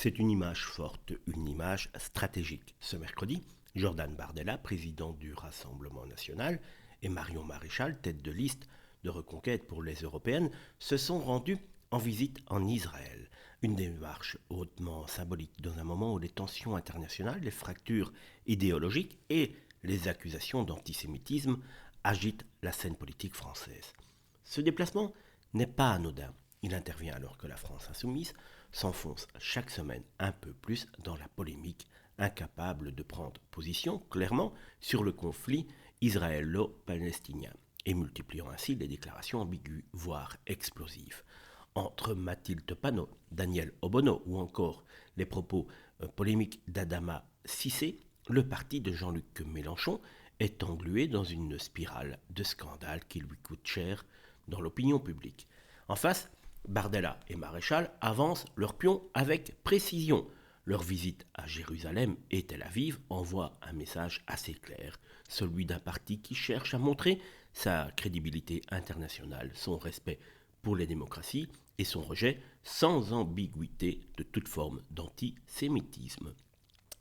C'est une image forte, une image stratégique. Ce mercredi, Jordan Bardella, président du Rassemblement national, et Marion Maréchal, tête de liste de Reconquête pour les européennes, se sont rendus en visite en Israël. Une démarche hautement symbolique dans un moment où les tensions internationales, les fractures idéologiques et les accusations d'antisémitisme agitent la scène politique française. Ce déplacement n'est pas anodin. Il intervient alors que la France insoumise s'enfonce chaque semaine un peu plus dans la polémique, incapable de prendre position clairement sur le conflit israélo-palestinien et multipliant ainsi les déclarations ambiguës, voire explosives. Entre Mathilde Panot, Daniel Obono ou encore les propos polémiques d'Adama Cissé, le parti de Jean-Luc Mélenchon est englué dans une spirale de scandales qui lui coûte cher dans l'opinion publique. En face, Bardella et Maréchal avancent leur pion avec précision. Leur visite à Jérusalem et Tel Aviv envoie un message assez clair, celui d'un parti qui cherche à montrer sa crédibilité internationale, son respect pour les démocraties et son rejet sans ambiguïté de toute forme d'antisémitisme.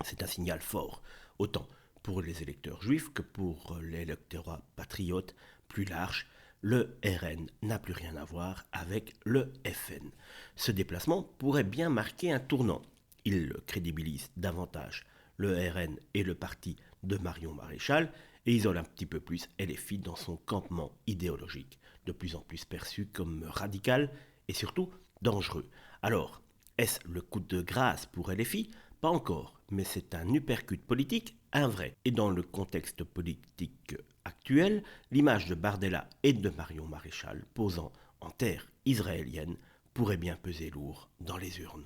C'est un signal fort, autant pour les électeurs juifs que pour l'électorat patriote plus large. Le RN n'a plus rien à voir avec le FN. Ce déplacement pourrait bien marquer un tournant. Il crédibilise davantage le RN et le parti de Marion Maréchal et isole un petit peu plus LFI dans son campement idéologique, de plus en plus perçu comme radical et surtout dangereux. Alors, est-ce le coup de grâce pour LFI ? Pas encore, mais c'est un uppercut politique, un vrai. Et dans le contexte politique actuel, l'image de Bardella et de Marion Maréchal posant en terre israélienne pourrait bien peser lourd dans les urnes.